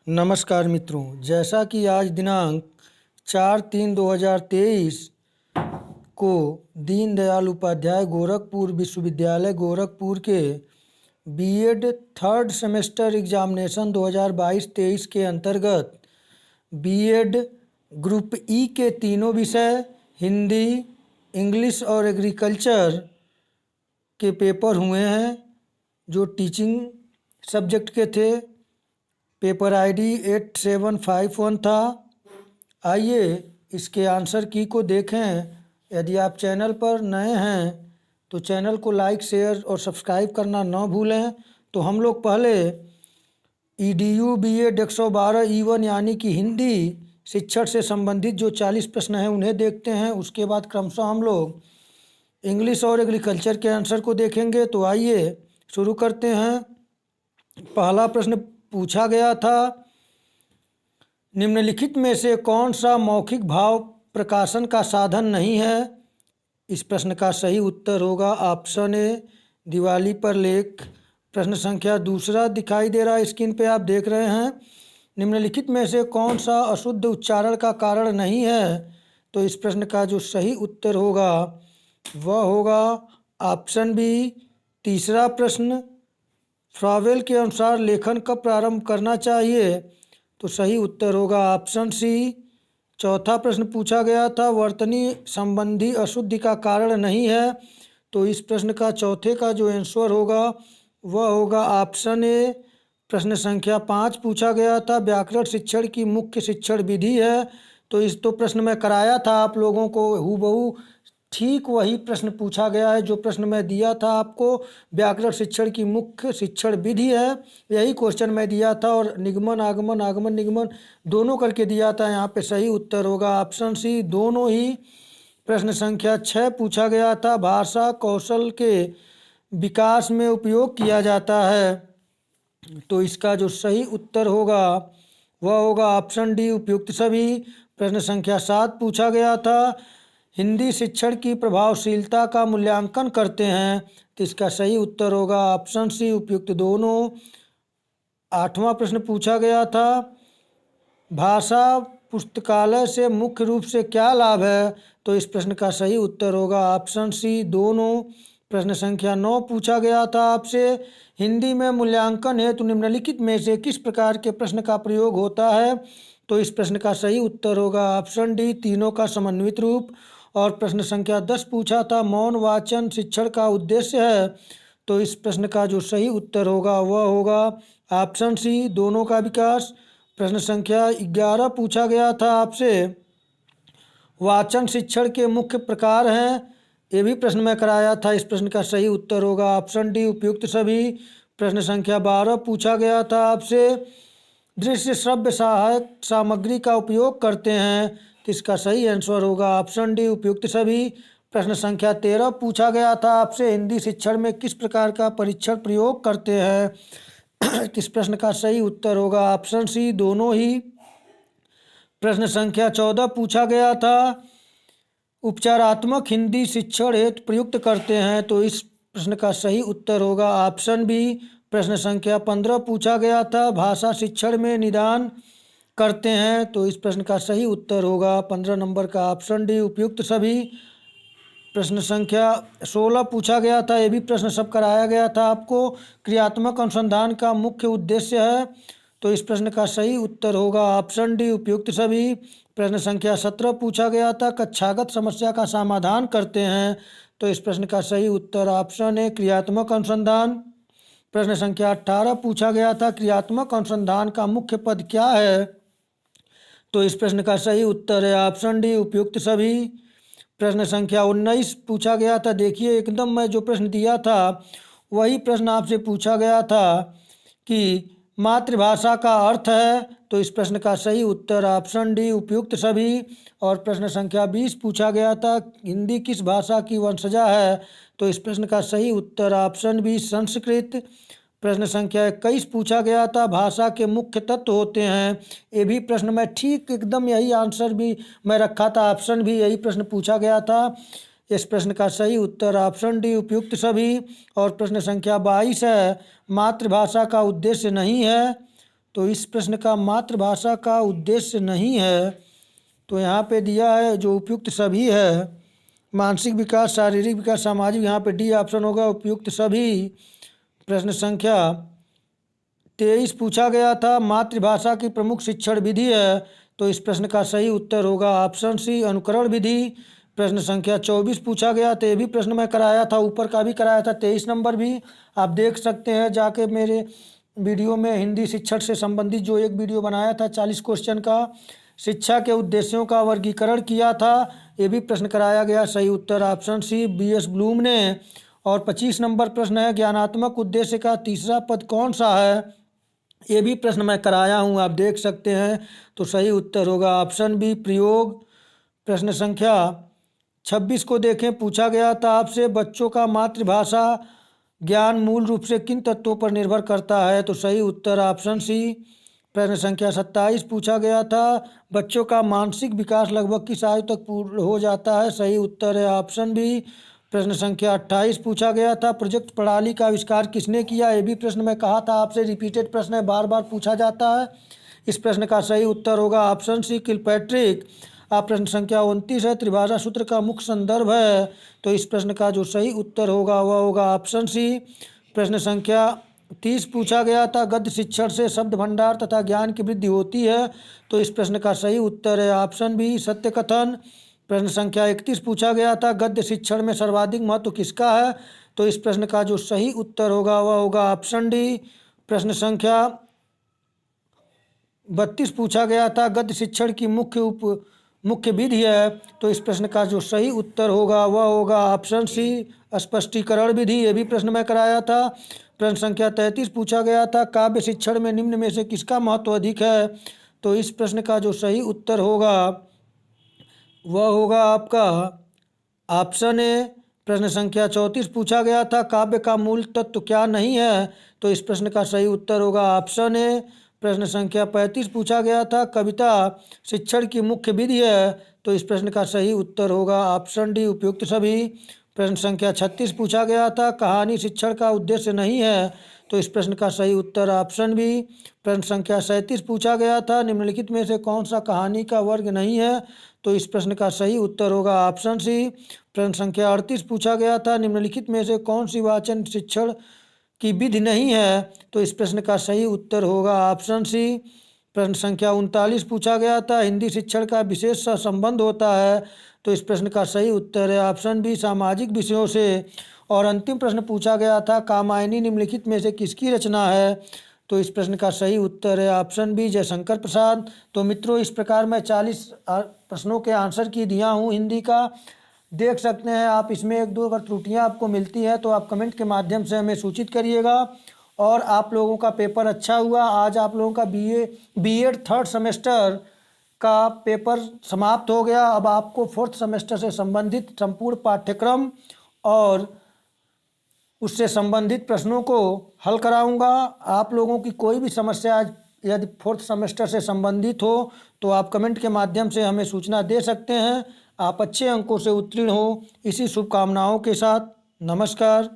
नमस्कार मित्रों, जैसा कि आज दिनांक 4/3/2023 को दीनदयाल उपाध्याय गोरखपुर विश्वविद्यालय गोरखपुर के बीएड थर्ड सेमेस्टर एग्जामिनेशन 2022-23 के अंतर्गत बीएड ग्रुप ई के तीनों विषय हिंदी, इंग्लिश और एग्रीकल्चर के पेपर हुए हैं जो टीचिंग सब्जेक्ट के थे। पेपर आईडी 8751 था। आइए इसके आंसर की को देखें। यदि आप चैनल पर नए हैं तो चैनल को लाइक, शेयर और सब्सक्राइब करना न भूलें। तो हम लोग पहले EDU BEd 112 E1 यानी कि हिंदी शिक्षण से संबंधित जो 40 प्रश्न हैं उन्हें देखते हैं। उसके बाद क्रमशः हम लोग इंग्लिश और एग्रीकल्चर के आंसर को देखेंगे। तो आइए शुरू करते हैं। पहला प्रश्न पूछा गया था, निम्नलिखित में से कौन सा मौखिक भाव प्रकाशन का साधन नहीं है। इस प्रश्न का सही उत्तर होगा ऑप्शन ए, दिवाली पर लेख। प्रश्न संख्या दूसरा दिखाई दे रहा है, स्क्रीन पे आप देख रहे हैं। निम्नलिखित में से कौन सा अशुद्ध उच्चारण का कारण नहीं है। तो इस प्रश्न का जो सही उत्तर होगा वह होगा ऑप्शन बी, तीसरा प्रश्न। फ्रावेल के अनुसार लेखन कब प्रारंभ करना चाहिए। तो सही उत्तर होगा ऑप्शन सी। चौथा प्रश्न पूछा गया था, वर्तनी संबंधी अशुद्धि का कारण नहीं है। तो इस प्रश्न का चौथे का जो आंसर होगा वह होगा ऑप्शन ए। प्रश्न संख्या 5 पूछा गया था, व्याकरण शिक्षण की मुख्य शिक्षण विधि है। तो प्रश्न में कराया था आप लोगों को हूबहू ठीक वही प्रश्न पूछा गया है जो प्रश्न मैं दिया था आपको। व्याकरण शिक्षण की मुख्य शिक्षण विधि है, यही क्वेश्चन मैं दिया था और निगमन आगमन, आगमन निगमन दोनों करके दिया था। यहाँ पे सही उत्तर होगा ऑप्शन सी, दोनों ही। प्रश्न संख्या 6 पूछा गया था, भाषा कौशल के विकास में उपयोग किया जाता है। तो इसका जो सही उत्तर होगा वह होगा ऑप्शन डी, उपयुक्त सभी। प्रश्न संख्या 7 पूछा गया था, हिंदी शिक्षण की प्रभावशीलता का मूल्यांकन करते हैं। तो इसका सही उत्तर होगा ऑप्शन सी, उपयुक्त दोनों। 8वां प्रश्न पूछा गया था, भाषा पुस्तकालय से मुख्य रूप से क्या लाभ है। तो इस प्रश्न का सही उत्तर होगा ऑप्शन सी, दोनों। प्रश्न संख्या 9 पूछा गया था आपसे, हिंदी में मूल्यांकन हेतु निम्नलिखित में से किस प्रकार के प्रश्न का प्रयोग होता है। तो इस प्रश्न का सही उत्तर होगा ऑप्शन डी, तीनों का समन्वित रूप। और प्रश्न संख्या 10 पूछा था, मौन वाचन शिक्षण का उद्देश्य है। तो इस प्रश्न का जो सही उत्तर होगा वह होगा ऑप्शन सी, दोनों का विकास। प्रश्न संख्या 11 पूछा गया था आपसे, वाचन शिक्षण के मुख्य प्रकार हैं। ये भी प्रश्न में कराया था। इस प्रश्न का सही उत्तर होगा ऑप्शन डी, उपयुक्त सभी। प्रश्न संख्या 12 पूछा गया था आपसे, दृश्य श्रव्य सहायक सामग्री का उपयोग करते हैं। तो इसका सही आंसर होगा ऑप्शन डी, उपयुक्त सभी। प्रश्न संख्या 13 पूछा गया था आपसे, हिंदी शिक्षण में किस प्रकार का परीक्षण प्रयोग करते हैं। इस प्रश्न का सही उत्तर होगा ऑप्शन सी, दोनों ही। प्रश्न संख्या 14 पूछा गया था, उपचारात्मक हिंदी शिक्षण हेतु प्रयुक्त करते हैं। तो इस प्रश्न का सही उत्तर होगा ऑप्शन बी। प्रश्न संख्या 15 पूछा गया था, भाषा शिक्षण में निदान करते हैं। तो इस प्रश्न का सही उत्तर होगा 15 नंबर का ऑप्शन डी, उपयुक्त सभी। प्रश्न संख्या 16 पूछा गया था, ये भी प्रश्न सब कराया गया था आपको, क्रियात्मक अनुसंधान का मुख्य उद्देश्य है। तो इस प्रश्न का सही उत्तर होगा ऑप्शन डी, उपयुक्त सभी। प्रश्न संख्या 17 पूछा गया था, कक्षागत समस्या का समाधान करते हैं। तो इस प्रश्न का सही उत्तर ऑप्शन ए, क्रियात्मक अनुसंधान। प्रश्न संख्या 18 पूछा गया था, क्रियात्मक अनुसंधान का मुख्य पद क्या है। तो इस प्रश्न का सही उत्तर है ऑप्शन डी, उपयुक्त सभी। प्रश्न संख्या 19 पूछा गया था, देखिए एकदम मैं जो प्रश्न दिया था वही प्रश्न आपसे पूछा गया था कि मातृभाषा का अर्थ है। तो इस प्रश्न का सही उत्तर ऑप्शन डी, उपयुक्त सभी। और प्रश्न संख्या 20 पूछा गया था, हिंदी किस भाषा की वंशजा है। तो इस प्रश्न का सही उत्तर ऑप्शन बी, संस्कृत। प्रश्न संख्या 21 पूछा गया था, भाषा के मुख्य तत्व होते हैं। ये भी प्रश्न में ठीक एकदम यही आंसर भी मैं रखा था, ऑप्शन भी यही प्रश्न पूछा गया था। इस प्रश्न का सही उत्तर ऑप्शन डी, उपयुक्त सभी। और प्रश्न संख्या 22 है, मातृभाषा का उद्देश्य नहीं है। तो इस प्रश्न का मातृभाषा का उद्देश्य नहीं है, तो यहाँ पे दिया है जो उपयुक्त सभी है। मानसिक विकास, शारीरिक विकास, सामाजिक, यहाँ पे डी ऑप्शन होगा उपयुक्त सभी। प्रश्न संख्या 23 पूछा गया था मातृभाषा की प्रमुख शिक्षण विधि है, तो इस प्रश्न का सही उत्तर होगा ऑप्शन सी अनुकरण विधि। प्रश्न संख्या 24 पूछा गया था, ये भी प्रश्न मैं कराया था, ऊपर का भी कराया था, 23 नंबर भी आप देख सकते हैं जाके मेरे वीडियो में। हिंदी शिक्षण से संबंधित जो एक वीडियो बनाया था 40 क्वेश्चन का, शिक्षा के उद्देश्यों का वर्गीकरण किया था, ये भी प्रश्न कराया गया। सही उत्तर ऑप्शन सी BS ब्लूम ने। और 25 नंबर प्रश्न है ज्ञानात्मक उद्देश्य का तीसरा पद कौन सा है, ये भी प्रश्न मैं कराया हूँ, आप देख सकते हैं। तो सही उत्तर होगा ऑप्शन बी प्रयोग। प्रश्न संख्या 26 को देखें, पूछा गया था आपसे बच्चों का मातृभाषा ज्ञान मूल रूप से किन तत्वों पर निर्भर करता है, तो सही उत्तर ऑप्शन सी। प्रश्न संख्या 27 पूछा गया था बच्चों का मानसिक विकास लगभग किस आयु तक पूर्ण हो जाता है, सही उत्तर है ऑप्शन बी। प्रश्न संख्या 28 पूछा गया था प्रोजेक्ट प्रणाली का आविष्कार किसने किया, ये भी प्रश्न मैं कहा था आपसे, रिपीटेड प्रश्न है, बार बार पूछा जाता है। इस प्रश्न का सही उत्तर होगा ऑप्शन सी किलपैट्रिक। आप प्रश्न संख्या 29 है त्रिभाषा सूत्र का मुख्य संदर्भ है, तो इस प्रश्न का जो सही उत्तर होगा वह होगा ऑप्शन सी। प्रश्न संख्या 30 पूछा गया था गद्य शिक्षण से शब्द भंडार तथा ज्ञान की वृद्धि होती है, तो इस प्रश्न का सही उत्तर है ऑप्शन बी सत्य कथन। प्रश्न संख्या 31 पूछा गया था गद्य शिक्षण में सर्वाधिक महत्व किसका है, तो इस प्रश्न का जो सही उत्तर होगा वह होगा ऑप्शन डी। प्रश्न संख्या 32 पूछा गया था गद्य शिक्षण की मुख्य विधि है, तो इस प्रश्न का जो सही उत्तर होगा वह होगा ऑप्शन सी स्पष्टीकरण विधि, ये भी प्रश्न मैं कराया था। प्रश्न संख्या 33 पूछा गया था काव्य शिक्षण में निम्न में से किसका महत्व अधिक है, तो इस प्रश्न का जो सही उत्तर होगा वह होगा आपका ऑप्शन ए। प्रश्न संख्या 34 पूछा गया था काव्य का मूल तत्व क्या नहीं है, तो इस प्रश्न का सही उत्तर होगा ऑप्शन ए। प्रश्न संख्या 35 पूछा गया था कविता शिक्षण की मुख्य विधि है, तो इस प्रश्न का सही उत्तर होगा ऑप्शन डी उपयुक्त सभी। प्रश्न संख्या 36 पूछा गया था कहानी शिक्षण का उद्देश्य नहीं है, तो इस प्रश्न का सही उत्तर ऑप्शन बी। प्रश्न संख्या 37 पूछा गया था निम्नलिखित में से कौन सा कहानी का वर्ग नहीं है, तो इस प्रश्न का सही उत्तर होगा ऑप्शन सी। प्रश्न संख्या 38 पूछा गया था निम्नलिखित में से कौन सी वाचन शिक्षण की विधि नहीं है, तो इस प्रश्न का सही उत्तर होगा ऑप्शन सी। प्रश्न संख्या 39 पूछा गया था हिंदी शिक्षण का विशेष सा संबंध होता है, तो इस प्रश्न का सही उत्तर है ऑप्शन बी सामाजिक विषयों से। और अंतिम प्रश्न पूछा गया था कामायनी निम्नलिखित में से किसकी रचना है, तो इस प्रश्न का सही उत्तर है ऑप्शन बी जयशंकर प्रसाद। तो मित्रों इस प्रकार मैं 40 प्रश्नों के आंसर की दिया हूँ हिंदी का, देख सकते हैं आप। इसमें एक दो अगर त्रुटियां आपको मिलती हैं तो आप कमेंट के माध्यम से हमें सूचित करिएगा। और आप लोगों का पेपर अच्छा हुआ, आज आप लोगों का बीएड थर्ड सेमेस्टर का पेपर समाप्त हो गया। अब आपको फोर्थ सेमेस्टर से संबंधित संपूर्ण पाठ्यक्रम और उससे संबंधित प्रश्नों को हल कराऊंगा। आप लोगों की कोई भी समस्या यदि फोर्थ सेमेस्टर से संबंधित हो तो आप कमेंट के माध्यम से हमें सूचना दे सकते हैं। आप अच्छे अंकों से उत्तीर्ण हो, इसी शुभकामनाओं के साथ नमस्कार।